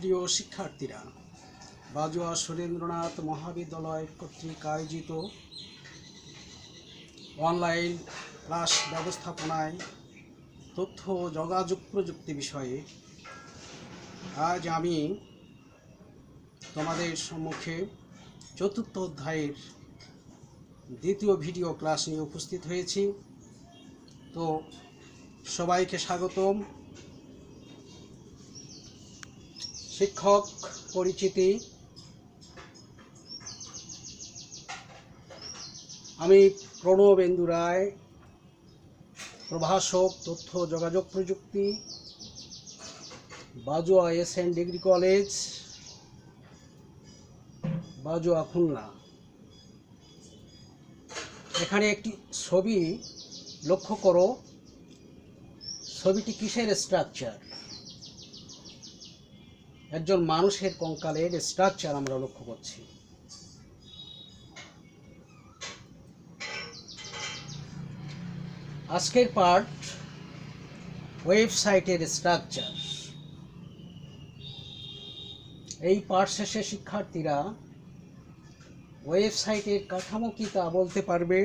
প্রিয় শিক্ষার্থীরা, বাজুয়া সুরেন্দ্রনাথ মহাবিদ্যালয় কর্তৃক আয়োজিত অনলাইন ক্লাস ব্যবস্থাপনায় তথ্য ও যোগাযোগ প্রযুক্তি বিষয়ে আজ আমি তোমাদের সম্মুখে চতুর্থ অধ্যায়ের দ্বিতীয় ভিডিও ক্লাস নিয়ে উপস্থিত হয়েছি। তো সবাইকে স্বাগতম। শিক্ষক পরিচিতি। আমি প্রণবেন্দু রায়, প্রভাষক তথ্য যোগাযোগ প্রযুক্তি, বাজুয়া এসএন ডিগ্রি কলেজ, বাজুয়া খুলনা। এখানে একটি ছবি লক্ষ্য করো। ছবিটি কিসের স্ট্রাকচার? একজন মানুষের কঙ্কালের স্ট্রাকচার আমরা লক্ষ্য করছি। আজকের পার্ট ওয়েবসাইটের স্ট্রাকচার। এই পার্ট শেষে শিক্ষার্থীরা ওয়েবসাইটের কাঠামো কি তা বলতে পারবে,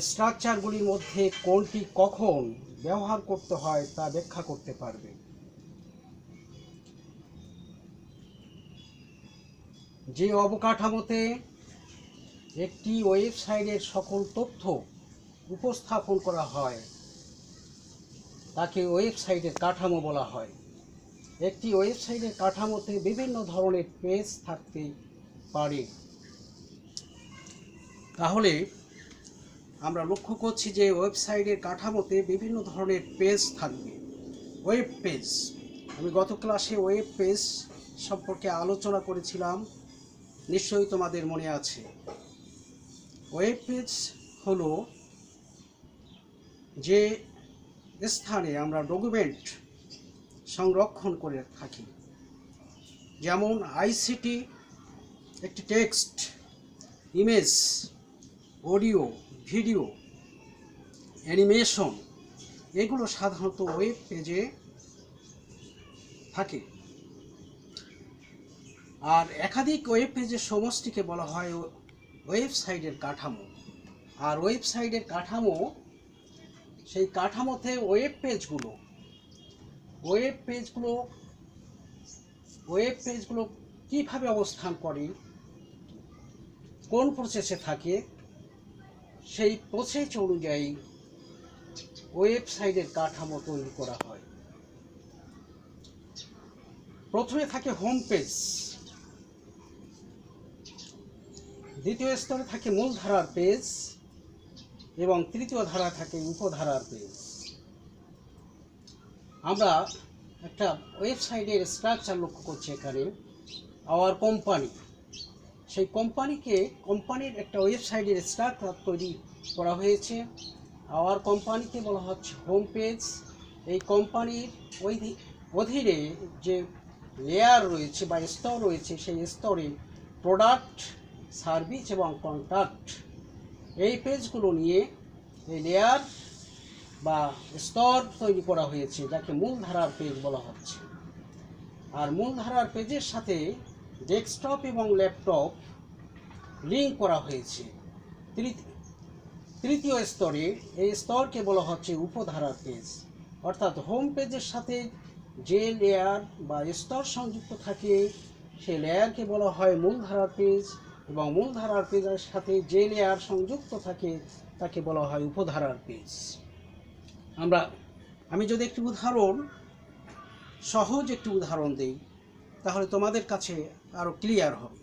স্ট্রাকচারগুলির মধ্যে কোনটি কখন ব্যবহার করতে হয় তা ব্যাখ্যা করতে পারবে। যে অবকাঠামোতে একটি ওয়েবসাইটের সকল তথ্য উপস্থাপন করা হয় তাকে ওয়েবসাইটের কাঠামো বলা হয়। একটি ওয়েবসাইটের কাঠামোতে বিভিন্ন ধরনের পেজ থাকতে পারে। তাহলে আমরা লক্ষ্য করছি যে ওয়েবসাইটের কাঠামোতে বিভিন্ন ধরনের পেজ থাকবে। ওয়েব পেজ, আমি গত ক্লাসে ওয়েব পেজ সম্পর্কে আলোচনা করেছিলাম, নিশ্চয়ই তোমাদের মনে আছে। ওয়েব পেজ হলো যে স্থানে আমরা ডকুমেন্ট সংরক্ষণ করে থাকি, যেমন আইসিটি, একটি text, image, audio, video, animation, এগুলো সাধারণত ওয়েব পেজে থাকে। আর একাধিক ওয়েব পেজের সমষ্টিকে বলা হয় ওয়েবসাইটের কাঠামো। আর ওয়েবসাইটের কাঠামো, সেই কাঠামোতে ওয়েব পেজগুলো কীভাবে অবস্থান করে, কোন প্রসেসে থাকে, সেই প্রসেস অনুযায়ী ওয়েবসাইটের কাঠামো তৈরি করা হয়। প্রথমে থাকে হোম পেজ, দ্বিতীয় স্তরে থাকে মূলধারার পেজ এবং তৃতীয় ধারা থাকে উপধারার পেজ। আমরা একটা ওয়েবসাইটের স্ট্রাকচার লক্ষ্য করছি এখানে। আওয়ার কোম্পানি, সেই কোম্পানির একটা ওয়েবসাইটের স্ট্রাকচার তৈরি করা হয়েছে। আওয়ার কোম্পানিকে বলা হচ্ছে হোম পেজ। এই কোম্পানির অধীনে যে লেয়ার রয়েছে বা স্তর রয়েছে, সেই স্তরে প্রোডাক্ট, সার্ভিস এবং কন্ট্যাক্ট, এই পেজগুলো নিয়ে এই লেয়ার বা স্তর তৈরি করা হয়েছে, যাকে মূলধারার পেজ বলা হচ্ছে। আর মূলধারার পেজের সাথে ডেস্কটপ এবং ল্যাপটপ লিঙ্ক করা হয়েছে। তৃতীয় স্তরে এই স্তরকে বলা হচ্ছে উপধারার পেজ। অর্থাৎ হোম পেজের সাথে যে লেয়ার বা স্তর সংযুক্ত থাকে সেই লেয়ারকে বলা হয় মূলধারার পেজ, এবং মূলধারার পেজের সাথে যে লেয়ার সংযুক্ত থাকে তাকে বলা হয় উপধারার পেজ। আমি যদি একটি সহজ একটি উদাহরণ দিই, তাহলে তোমাদের কাছে আরও ক্লিয়ার হবে।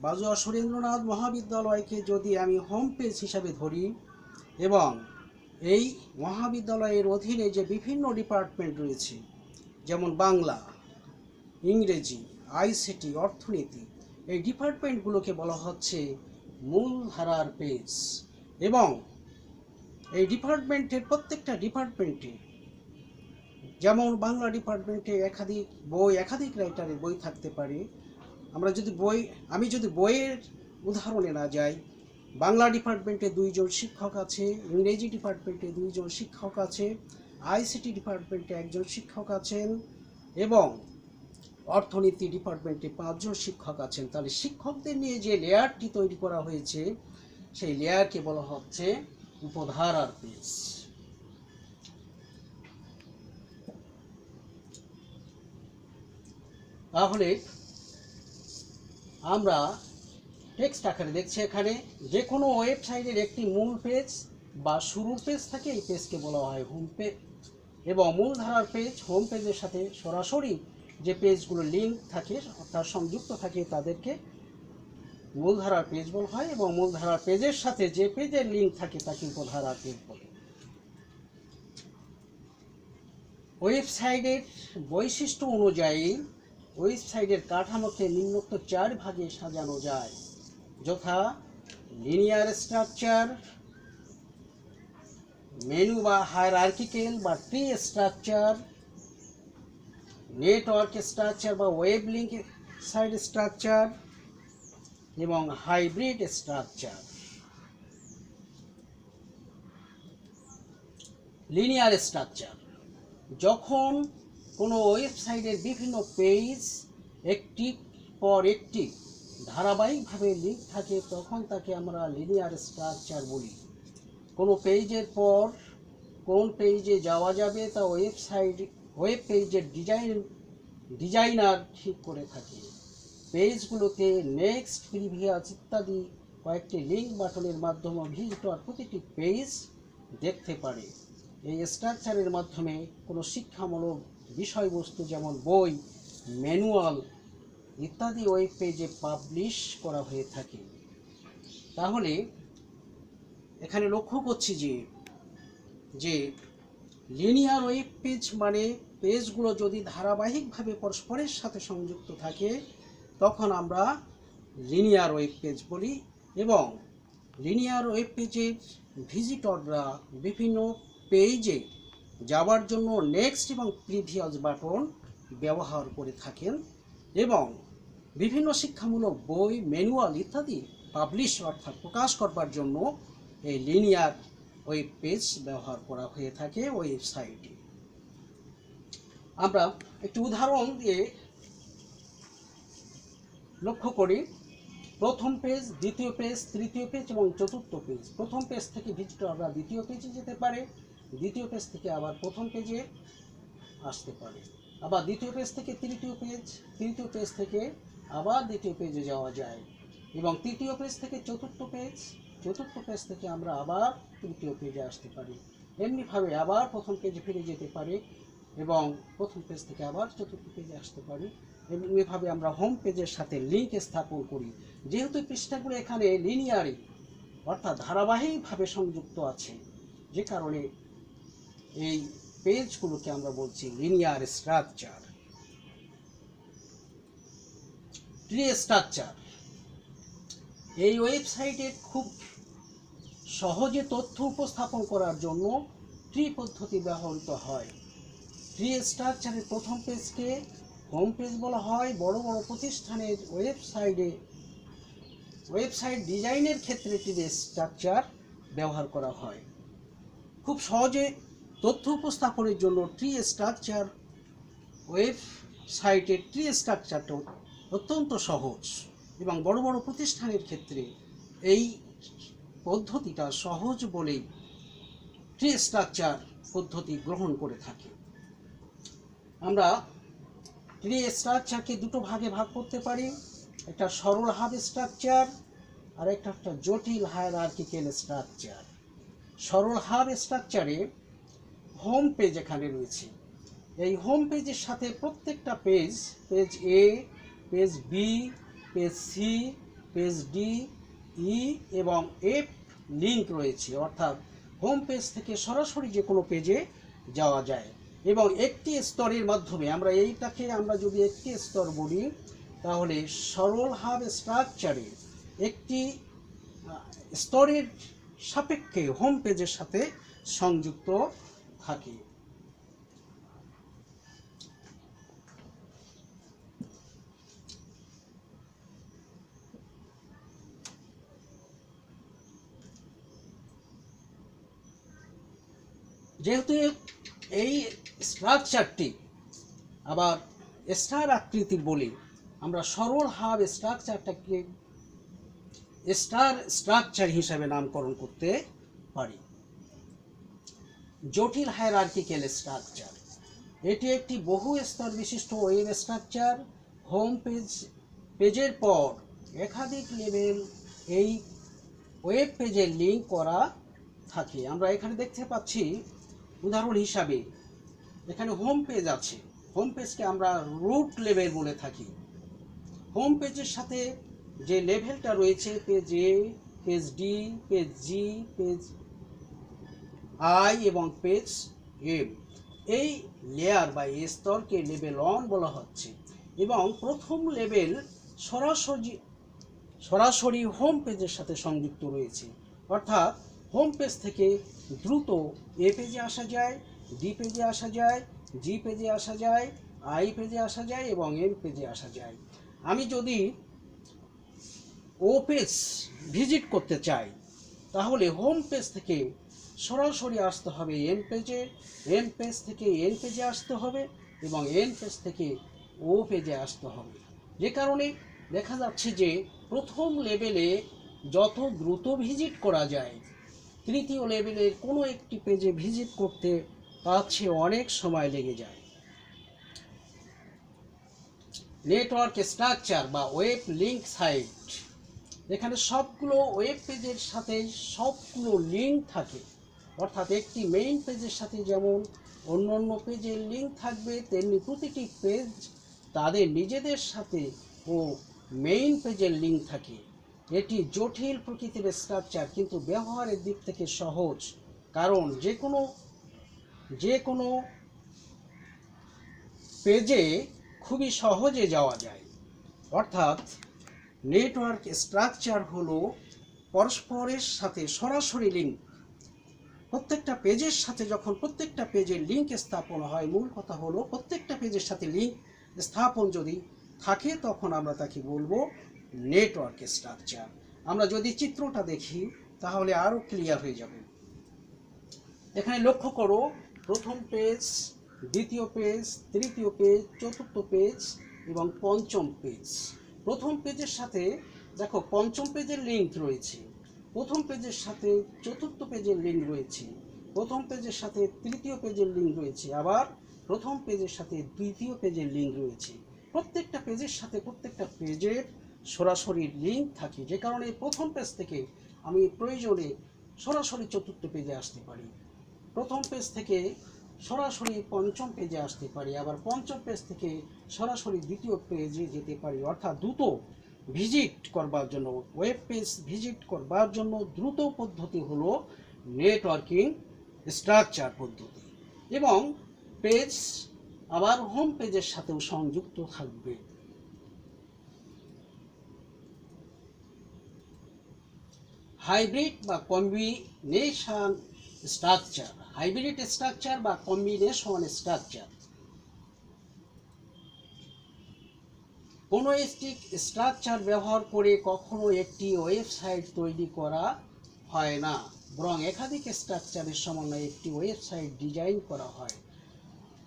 বাজুয়া সুরেন্দ্রনাথ মহাবিদ্যালয়কে যদি আমি হোম পেজ হিসাবে ধরি, এবং এই মহাবিদ্যালয়ের অধীনে যে বিভিন্ন ডিপার্টমেন্ট রয়েছে, যেমন বাংলা, ইংরেজি, আইসিটি, অর্থনীতি, এই ডিপার্টমেন্টগুলোকে বলা হচ্ছে মূলধারার পেজ। এবং এই ডিপার্টমেন্টের প্রত্যেকটা ডিপার্টমেন্টে, যেমন বাংলা ডিপার্টমেন্টে একাধিক রাইটারের বই থাকতে পারে। আমি যদি বইয়ের উদাহরণে না যাই, বাংলা ডিপার্টমেন্টে 2 জন শিক্ষক আছে, ইংরেজি ডিপার্টমেন্টে 2 জন শিক্ষক আছে, আইসিটি ডিপার্টমেন্টে 1 জন শিক্ষক আছেন, এবং অর্থনীতি ডিপার্টমেন্টে 5 জন শিক্ষক আছেন, তাহলে শিক্ষকদের নিয়ে যে লেয়ারটি তৈরি করা হয়েছে সেই লেয়ারকে বলা হচ্ছে উপধারার পেজ। তাহলে আমরা টেক্সট আকারে দেখছি এখানে যে কোনো ওয়েবসাইটের একটি মূল পেজ বা শুরুর পেজ থাকে, এই পেজকে বলা হয় হোম পেজ, এবং মূলধারার পেজ হোম পেজের সাথে সরাসরি যে পেজগুলো লিঙ্ক থাকে অর্থাৎ সংযুক্ত থাকে তাদেরকে মূলধারার পেজ বলা হয়, এবং মূলধারার পেজের সাথে যে পেজের লিঙ্ক থাকে তাকে উপধারার পেজ বলে। ওয়েবসাইটের বৈশিষ্ট্য অনুযায়ী ওয়েবসাইটের কাঠামোকে নিম্নোক্ত 4 ভাগে সাজানো যায়, যথা লিনিয়ার স্ট্রাকচার, মেনু বা হায়ারার্কিক্যাল বা ট্রি স্ট্রাকচার, নেটওয়ার্ক স্ট্রাকচার বা ওয়েব লিঙ্ক সাইট স্ট্রাকচার, এবং হাইব্রিড স্ট্রাকচার। লিনিয়ার স্ট্রাকচার, যখন কোনো ওয়েবসাইটের বিভিন্ন পেজ একটির পর একটি ধারাবাহিকভাবে লিঙ্ক থাকে তখন তাকে আমরা লিনিয়ার স্ট্রাকচার বলি। কোনো পেজের পর কোন পেজে যাওয়া যাবে তা ওয়েব পেজের ডিজাইনার ঠিক করে থাকে। পেজগুলোতে নেক্সট, প্রিভিয়াস ইত্যাদি কয়েকটি লিঙ্ক বাটনের মাধ্যমে ভিজিটর প্রতিটি পেজ দেখতে পারে। এই স্ট্রাকচারের মাধ্যমে কোনো শিক্ষামূলক বিষয়বস্তু যেমন বই, ম্যানুয়াল ইত্যাদি ওয়েব পেজে পাবলিশ করা হয়ে থাকে। তাহলে এখানে লক্ষ্য করছি যে লিনিয়ার ওয়েব পেজ মানে পেজগুলো যদি ধারাবাহিকভাবে পরস্পরের সাথে সংযুক্ত থাকে তখন আমরা লিনিয়ার ওয়েব পেজ বলি, এবং লিনিয়ার ওয়েব পেজের ভিজিটররা বিভিন্ন পেজে যাওয়ার জন্য নেক্সট এবং প্রিভিয়াস বাটন ব্যবহার করে থাকেন, এবং বিভিন্ন শিক্ষামূলক বই, ম্যানুয়াল ইত্যাদি পাবলিশ অর্থাৎ প্রকাশ করবার জন্য এই লিনিয়ার ওয়েব পেজ ব্যবহার করা হয়ে থাকে ওয়েবসাইটে। আমরা একটি উদাহরণ দিয়ে লক্ষ্য করি। প্রথম পেজ, দ্বিতীয় পেজ, তৃতীয় পেজ এবং চতুর্থ পেজ। প্রথম পেজ থেকে ভিজিটররা দ্বিতীয় পেজে যেতে পারে, দ্বিতীয় পেজ থেকে আবার প্রথম পেজে আসতে পারে, আবার দ্বিতীয় পেজ থেকে তৃতীয় পেজ, তৃতীয় পেজ থেকে আবার দ্বিতীয় পেজে যাওয়া যায়, এবং তৃতীয় পেজ থেকে চতুর্থ পেজ, চতুর্থ পেজ থেকে আমরা আবার তৃতীয় পেজে আসতে পারি। এমনিভাবে আবার প্রথম পেজে ফিরে যেতে পারে এবং প্রথম পেজ থেকে আবার চতুর্থ পেজে আসতে পারি। এভাবে আমরা হোম পেজের সাথে লিঙ্ক স্থাপন করি। যেহেতু পৃষ্ঠাগুলো এখানে লিনিয়ারি অর্থাৎ ধারাবাহিকভাবে সংযুক্ত আছে, যে কারণে এই পেজগুলোকে আমরা বলছি লিনিয়ার স্ট্রাকচার। ট্রি স্ট্রাকচার, এই ওয়েবসাইটে খুব সহজে তথ্য উপস্থাপন করার জন্য ট্রি পদ্ধতি ব্যবহৃত হয়। ট্রি স্ট্রাকচারের প্রথম পেজকে হোম পেজ বলা হয়। বড় বড় প্রতিষ্ঠানের ওয়েবসাইট ডিজাইনের ক্ষেত্রে ট্রি স্ট্রাকচার ব্যবহার করা হয়। খুব সহজে তথ্য উপস্থাপনের জন্য ট্রি স্ট্রাকচার ওয়েবসাইটের ট্রি স্ট্রাকচারটা অত্যন্ত সহজ, এবং বড় বড় প্রতিষ্ঠানের ক্ষেত্রে এই পদ্ধতিটা সহজ বলেই ট্রি স্ট্রাকচার পদ্ধতি গ্রহণ করে থাকে। আমরা ট্রি স্ট্রাকচারকে দুটো ভাগে ভাগ করতে পারি, একটা সরল হাব স্ট্রাকচার আর একটা জটিল হায়ারার্কিক্যাল স্ট্রাকচার। সরল হাব স্ট্রাকচারে হোম পেজ এখানে রয়েছে। এই হোম পেজের সাথে প্রত্যেকটা page, page A, page B, page C, page D, E এবং এফ লিঙ্ক রয়েছে, অর্থাৎ হোম পেজ থেকে সরাসরি যে কোনো পেজে যাওয়া যায়। এবং একটি স্তরের মাধ্যমে আমরা যদি একটি স্তর বলি তাহলে সরল হাব স্ট্রাকচারে একটি স্তরের সাপেক্ষে হোম পেজের সাথে সংযুক্ত থাকে। যেহেতু এই স্ট্রাকচারটি আবার স্টার আকৃতির বলে আমরা সরল হাব স্ট্রাকচারটাকে স্টার স্ট্রাকচার হিসাবে নামকরণ করতে পারি। জটিল হায়ারার্কিক্যাল স্ট্রাকচার, এটি একটি বহু স্তর বিশিষ্ট ওয়েব স্ট্রাকচার। হোম পেজের পর একাধিক লেভেল এই ওয়েব পেজে লিঙ্ক করা থাকে। আমরা এখানে দেখতে পাচ্ছি উদাহরণ হিসাবে এখানে হোম পেজ আছে। হোম পেজকে আমরা রুট লেভেল বলে থাকি। হোম পেজের সাথে যে লেভেলটা রয়েছে page A, page D, page G, page I এবং পেজ এম, এই লেয়ার বা স্তরকে লেভেল 1 বলা হচ্ছে। এবং প্রথম লেভেল সরাসরি হোম পেজের সাথে সংযুক্ত রয়েছে, অর্থাৎ হোম পেজ থেকে দ্রুত এ পেজে আসা যায়, ডি পেজে আসা যায়, জি পেজে আসা যায়, আই পেজে আসা যায় এবং এম পেজে আসা যায়। আমি যদি ও পেজ ভিজিট করতে চাই তাহলে হোম পেজ থেকে সরাসরি আসতে হবে এন পেজে, এন পেজ থেকে এন পেজে আসতে হবে এবং এন পেজ থেকে ও পেজে আসতে হবে। যে কারণে দেখা যাচ্ছে যে প্রথম লেভেলে যত দ্রুত ভিজিট করা যায়, তৃতীয় লেভেলের কোনো একটি পেজে ভিজিট করতে তার চেয়ে অনেক সময় লেগে যায়। নেটওয়ার্ক স্ট্রাকচার বা ওয়েব লিঙ্ক সাইট, এখানে সবগুলো ওয়েব পেজের সাথে সবগুলো লিঙ্ক থাকে, অর্থাৎ একটি মেইন পেজের সাথে যেমন অন্য অন্য পেজের লিঙ্ক থাকবে, তেমনি প্রতিটি পেজ তাদের নিজেদের সাথে ও মেইন পেজের লিঙ্ক থাকে। এটি জটিল প্রকৃতির স্ট্রাকচার, কিন্তু ব্যবহারের দিক থেকে সহজ, কারণ যে কোনো পেজে খুবই সহজে যাওয়া যায়। অর্থাৎ নেটওয়ার্ক স্ট্রাকচার হলো পরস্পরের সাথে সরাসরি লিঙ্ক। প্রত্যেকটা পেজের সাথে যখন প্রত্যেকটা পেজের লিঙ্ক স্থাপন হয়, মূল কথা হলো প্রত্যেকটা পেজের সাথে লিঙ্ক স্থাপন যদি থাকে তখন আমরা তাকে বলবো নেটওয়ার্ক স্ট্রাকচার। আমরা যদি চিত্রটা দেখি তাহলে আরও ক্লিয়ার হয়ে যাবে। এখানে লক্ষ্য করো, প্রথম পেজ, দ্বিতীয় পেজ, তৃতীয় পেজ, চতুর্থ পেজ এবং পঞ্চম পেজ। প্রথম পেজের সাথে দেখো পঞ্চম পেজের লিঙ্ক রয়েছে, প্রথম পেজের সাথে চতুর্থ পেজের লিঙ্ক রয়েছে, প্রথম পেজের সাথে তৃতীয় পেজের লিঙ্ক রয়েছে, আবার প্রথম পেজের সাথে দ্বিতীয় পেজের লিঙ্ক রয়েছে। প্রত্যেকটা পেজের সাথে প্রত্যেকটা পেজের সরাসরি লিঙ্ক থাকে, যে কারণে প্রথম পেজ থেকে আমি প্রয়োজনে সরাসরি চতুর্থ পেজে আসতে পারি, প্রথম পেজ থেকে সরাসরি পঞ্চম পেজে আসতে পারি, আবার পঞ্চম পেজ থেকে সরাসরি দ্বিতীয় পেজে যেতে পারি। অর্থাৎ দ্রুত ভিজিট করবার জন্য, ওয়েব পেজ ভিজিট করবার জন্য দ্রুত পদ্ধতি হলো নেটওয়ার্কিং স্ট্রাকচার পদ্ধতি। এবং পেজ আবার হোম পেজের সাথেও সংযুক্ত থাকবে। হাইব্রিড বা কম্বিনেশন স্ট্রাকচার, হাইব্রিড স্ট্রাকচার বা কম্বিনেশন স্ট্রাকচার, কোনো একটি স্ট্রাকচার ব্যবহার করে কখনো একটি ওয়েবসাইট তৈরি করা হয় না, বরং একাধিক স্ট্রাকচারের সমন্বয়ে একটি ওয়েবসাইট ডিজাইন করা হয়।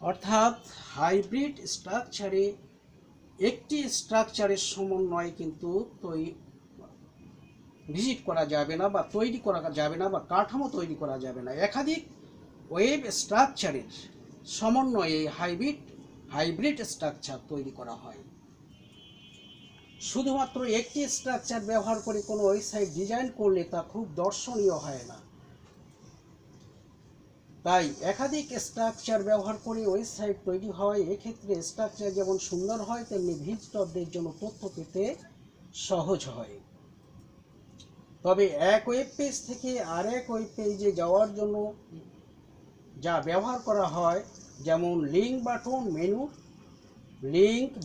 অর্থাৎ হাইব্রিড স্ট্রাকচারে একটি স্ট্রাকচারের সমন্বয়ে কিন্তু ভিজিট করা যাবে না বা তৈরি করা যাবে না বা কাঠামো তৈরি করা যাবে না, একাধিক ওয়েব স্ট্রাকচারের সমন্বয়ে হাইব্রিড স্ট্রাকচার তৈরি করা হয়। শুধুমাত্র একটি স্ট্রাকচার ব্যবহার করে কোনো ওয়েবসাইট ডিজাইন করলে তা খুব দর্শনীয় হয় না, তাই একাধিক স্ট্রাকচার ব্যবহার করে ওয়েবসাইট তৈরি হয়। এক্ষেত্রে স্ট্রাকচার যেমন সুন্দর হয়, তেমনি ভিজিটরদের জন্য তথ্য পেতে সহজ হয়। তবে এক ওয়েব পেজ থেকে আরেক ওয়েব পেজে যাওয়ার জন্য যা ব্যবহার করা হয়, যেমন লিঙ্ক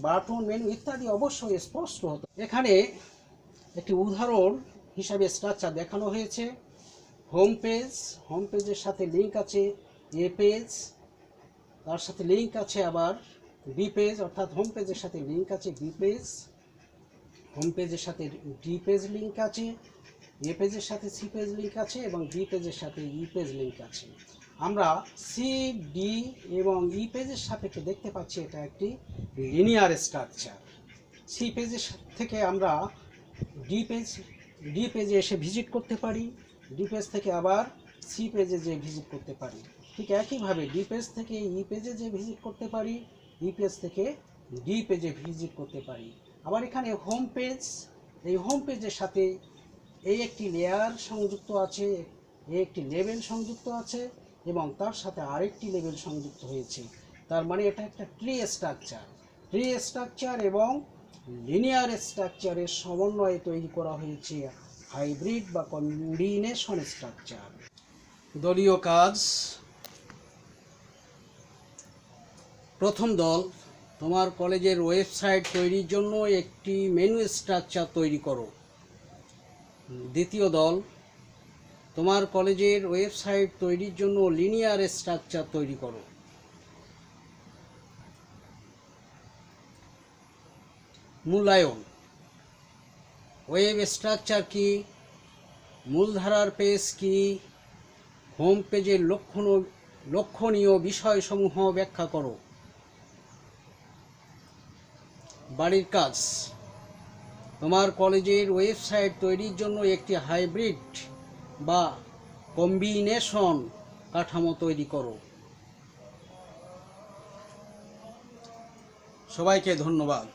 বাটন মেনু ইত্যাদি অবশ্যই স্পষ্ট হতো। এখানে একটি উদাহরণ হিসাবে স্ট্রাকচার দেখানো হয়েছে। হোম পেজের সাথে লিঙ্ক আছে এ পেজ, তার সাথে লিঙ্ক আছে আবার বি পেজ, অর্থাৎ হোম পেজের সাথে লিঙ্ক আছে বি পেজ, হোম পেজের সাথে ডি পেজ লিঙ্ক আছে, এ পেজের সাথে সি পেজ লিঙ্ক আছে এবং বি পেজের সাথে ই পেজ লিঙ্ক আছে। আমরা সি, ডি এবং ই পেজের সাপেক্ষে দেখতে পাচ্ছি এটা একটি লিনিয়ার স্ট্রাকচার। সি পেজের থেকে আমরা ডি পেজে এসে ভিজিট করতে পারি, ডি পেজ থেকে আবার সি পেজে যে ভিজিট করতে পারি। ঠিক একইভাবে ডি পেজ থেকে ই পেজে যে ভিজিট করতে পারি, ই পেজ থেকে ডি পেজে ভিজিট করতে পারি। আবার এখানে হোম পেজ, এই হোম পেজের সাথে এই একটি লেয়ার সংযুক্ত আছে, এই একটি লেবেল সংযুক্ত আছে এবং তার সাথে আরেকটি লেবেল সংযুক্ত হয়েছে। তার মানে এটা একটা ট্রি স্ট্রাকচার এবং লিনিয়ার স্ট্রাকচারের সমন্বয়ে তৈরি করা হয়েছে হাইব্রিড বা কম্বিনেশন স্ট্রাকচার। দলীয় কাজ। প্রথম দল, তোমার কলেজের ওয়েবসাইট তৈরির জন্য একটি মেনু স্ট্রাকচার তৈরি করো। দ্বিতীয় দল, তোমার কলেজের ওয়েবসাইট তৈরির জন্য লিনিয়ার স্ট্রাকচার তৈরি করো। মূল্যায়ন। ওয়েব স্ট্রাকচার কি, মূলধারার পেজ কি, হোম পেজের লক্ষণীয় বিষয়সমূহ ব্যাখ্যা করো। বাড়ির কাজ। তোমার কলেজের ওয়েবসাইট তৈরির জন্য একটি হাইব্রিড বা কম্বিনেশন কাঠামো তৈরি করো। সবাইকে ধন্যবাদ।